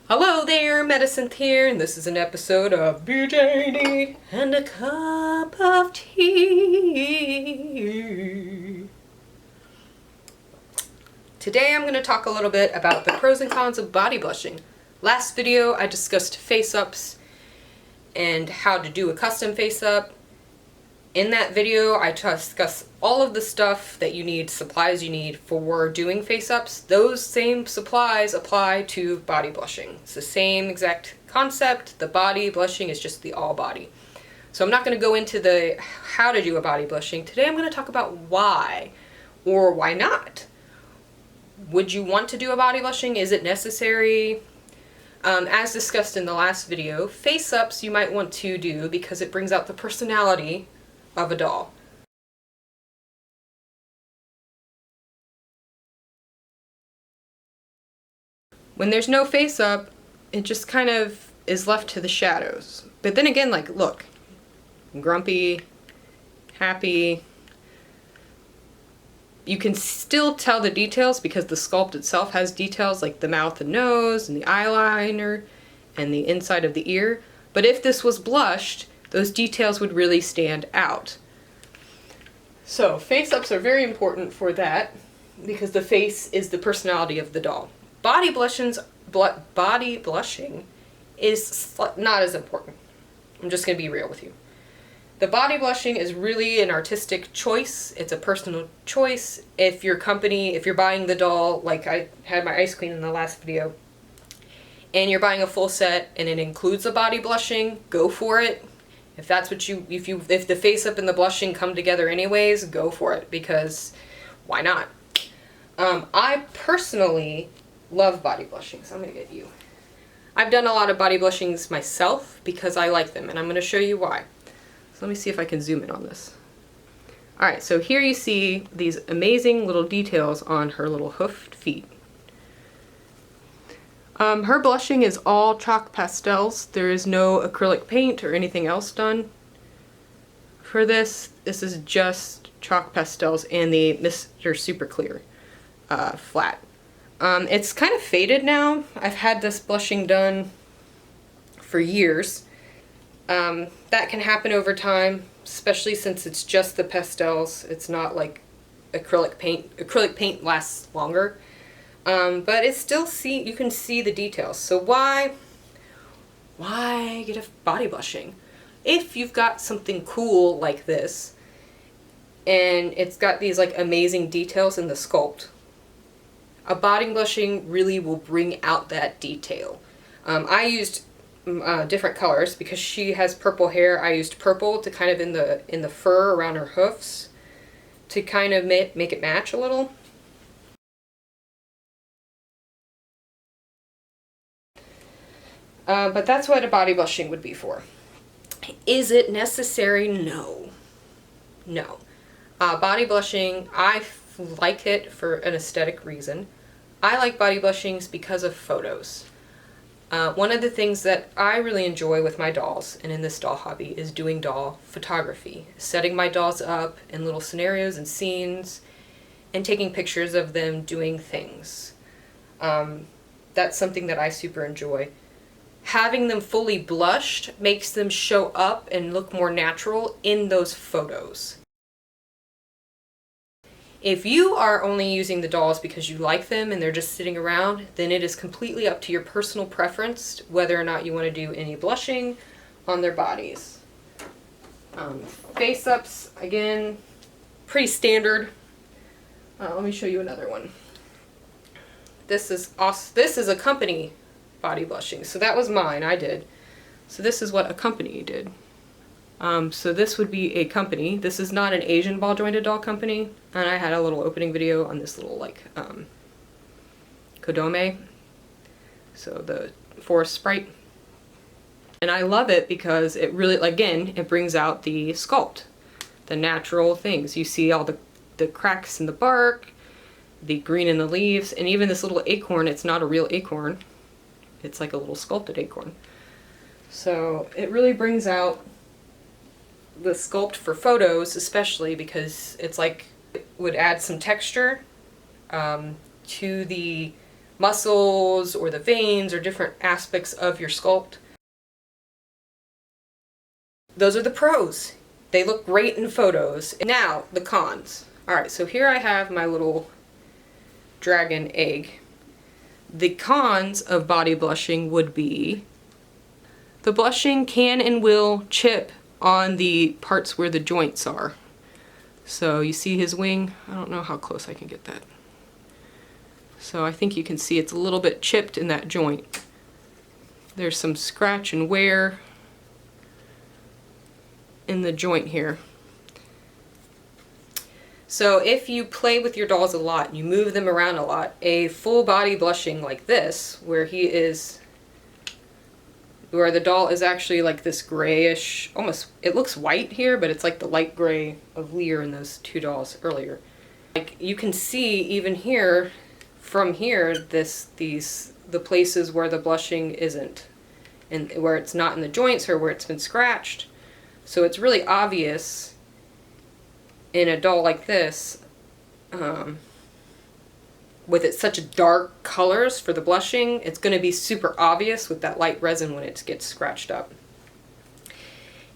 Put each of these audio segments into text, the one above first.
Hello there, Medicine here, and this is an episode of BJD and a cup of tea. Today I'm going to talk a little bit about the pros and cons of body blushing. Last video I discussed face-ups and how to do a custom face-up. In that video I discuss all of the stuff that you need, supplies you need for doing face-ups. Those same supplies apply to body blushing. It's the same exact concept. The body blushing is just the all body. So I'm not going to go into the how to do a body blushing. Today I'm going to talk about why or why not. Would you want to do a body blushing? Is it necessary? As discussed in the last video, face-ups you might want to do because it brings out the personality of a doll. When there's no face-up, it just kind of is left to the shadows. But then again, like, look, grumpy, happy. You can still tell the details because the sculpt itself has details like the mouth and nose and the eyeliner and the inside of the ear. But if this was blushed, those details would really stand out. So face-ups are very important for that because the face is the personality of the doll. Body blushing is not as important. I'm just going to be real with you. The body blushing is really an artistic choice. It's a personal choice. If you're buying the doll, like I had my ice queen in the last video, and you're buying a full set and it includes a body blushing, go for it. If that's what if the face up and the blushing come together anyways, go for it because why not? I personally love body blushing, so I'm gonna get you. I've done a lot of body blushings myself because I like them, and I'm gonna show you why. So let me see if I can zoom in on this. Alright, so here you see these amazing little details on her little hoofed feet. Her blushing is all chalk pastels. There is no acrylic paint or anything else done for this. This is just chalk pastels and the Mr. Super Clear flat. It's kind of faded now. I've had this blushing done for years. That can happen over time, especially since it's just the pastels. It's not like acrylic paint. Acrylic paint lasts longer. But it's still you can see the details. So why get a body blushing? If you've got something cool like this, and it's got these like amazing details in the sculpt, a body blushing really will bring out that detail. I used different colors because she has purple hair. I used purple to kind of in the fur around her hoofs to kind of make it match a little. But that's what a body blushing would be for. Is it necessary? No. No. Body blushing, I like it for an aesthetic reason. I like body blushings because of photos. One of the things that I really enjoy with my dolls, and in this doll hobby, is doing doll photography. Setting my dolls up in little scenarios and scenes, and taking pictures of them doing things. That's something that I super enjoy. Having them fully blushed makes them show up and look more natural in those photos. If you are only using the dolls because you like them and they're just sitting around, then it is completely up to your personal preference whether or not you want to do any blushing on their bodies. Face-ups, again, pretty standard. Let me show you another one. This is a company body blushing. So that was mine, I did. So this is what a company did. So this would be a company. This is not an Asian ball jointed doll company. And I had a little opening video on this little like Kodome. So the forest sprite. And I love it because it really, again, it brings out the sculpt. The natural things. You see all the cracks in the bark, the green in the leaves, and even this little acorn, it's not a real acorn. It's like a little sculpted acorn. So it really brings out the sculpt for photos, especially because it's like it would add some texture to the muscles or the veins or different aspects of your sculpt. Those are the pros. They look great in photos. Now, the cons. Alright, so here I have my little dragon egg. The cons of body blushing would be the blushing can and will chip on the parts where the joints are. So you see his wing? I don't know how close I can get that. So I think you can see it's a little bit chipped in that joint. There's some scratch and wear in the joint here. So if you play with your dolls a lot and you move them around a lot, a full body blushing like this, where the doll is actually like this grayish, almost, it looks white here, but it's like the light gray of Lear in those two dolls earlier. Like you can see even here, from here, the places where the blushing isn't, and where it's not in the joints or where it's been scratched. So it's really obvious in a doll like this, with it such dark colors for the blushing, it's going to be super obvious with that light resin when it gets scratched up.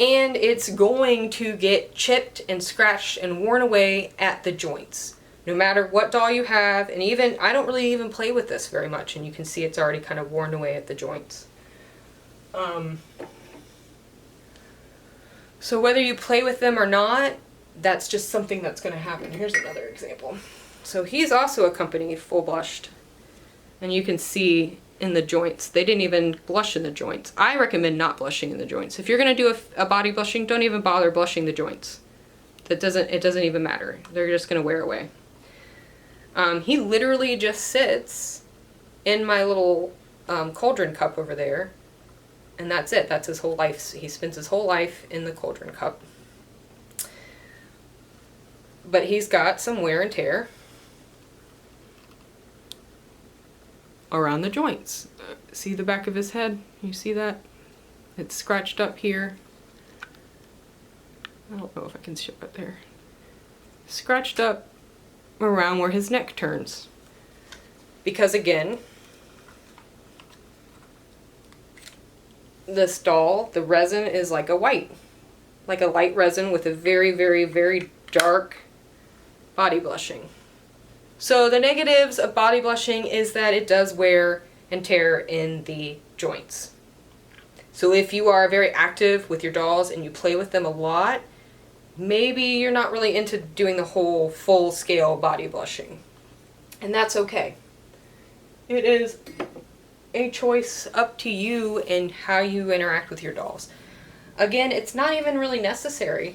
And it's going to get chipped and scratched and worn away at the joints. No matter what doll you have, and even, I don't really even play with this very much, and you can see it's already kind of worn away at the joints. So whether you play with them or not, that's just something that's going to happen. Here's another example. So he's also accompanied full blushed, and you can see in the joints, they didn't even blush in the joints. I recommend not blushing in the joints. If you're going to do a body blushing, don't even bother blushing the joints. It doesn't even matter. They're just going to wear away. He literally just sits in my little cauldron cup over there, and that's it. That's his whole life. He spends his whole life in the cauldron cup. But he's got some wear and tear around the joints. See the back of his head? You see that? It's scratched up here. I don't know if I can show it there. Scratched up around where his neck turns. Because again, this doll, the resin is like a white. Like a light resin with a very, very, very dark body blushing. So the negatives of body blushing is that it does wear and tear in the joints. So if you are very active with your dolls and you play with them a lot, maybe you're not really into doing the whole full scale body blushing. And that's okay. It is a choice up to you and how you interact with your dolls. Again, it's not even really necessary.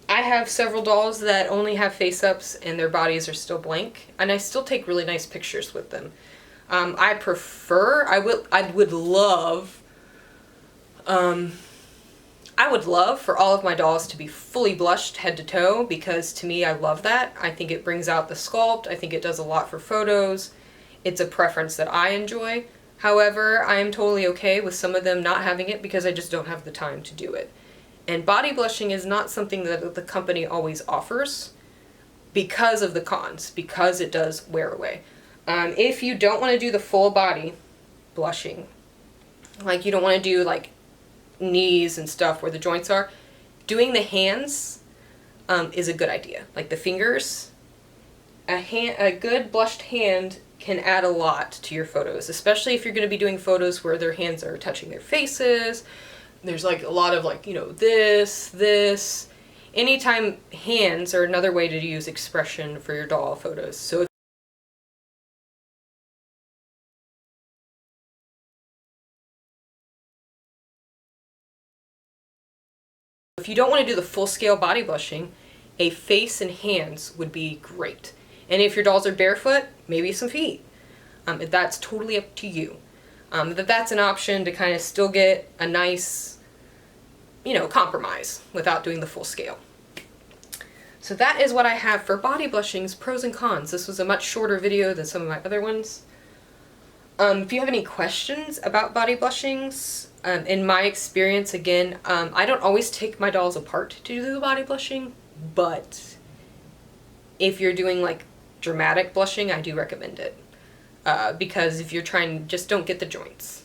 I have several dolls that only have face-ups and their bodies are still blank, and I still take really nice pictures with them. I would love for all of my dolls to be fully blushed head to toe, because to me, I love that. I think it brings out the sculpt. I think it does a lot for photos. It's a preference that I enjoy. However, I am totally okay with some of them not having it because I just don't have the time to do it. And body blushing is not something that the company always offers because of the cons, because it does wear away. If you don't want to do the full body blushing, like you don't want to do like knees and stuff where the joints are, doing the hands is a good idea. Like the fingers, a good blushed hand can add a lot to your photos, especially if you're going to be doing photos where their hands are touching their faces. There's like a lot of like, you know, this. Anytime, hands are another way to use expression for your doll photos. So if you don't want to do the full scale body blushing, a face and hands would be great. And if your dolls are barefoot, maybe some feet. That's totally up to you. That's an option to kind of still get a nice, you know, compromise without doing the full scale. So that is what I have for body blushings, pros and cons. This was a much shorter video than some of my other ones. If you have any questions about body blushings, in my experience, again, I don't always take my dolls apart to do the body blushing, but if you're doing like dramatic blushing, I do recommend it. Because if you're trying, just don't get the joints.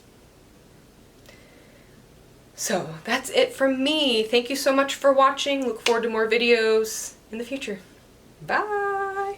So that's it from me. Thank you so much for watching. Look forward to more videos in the future. Bye!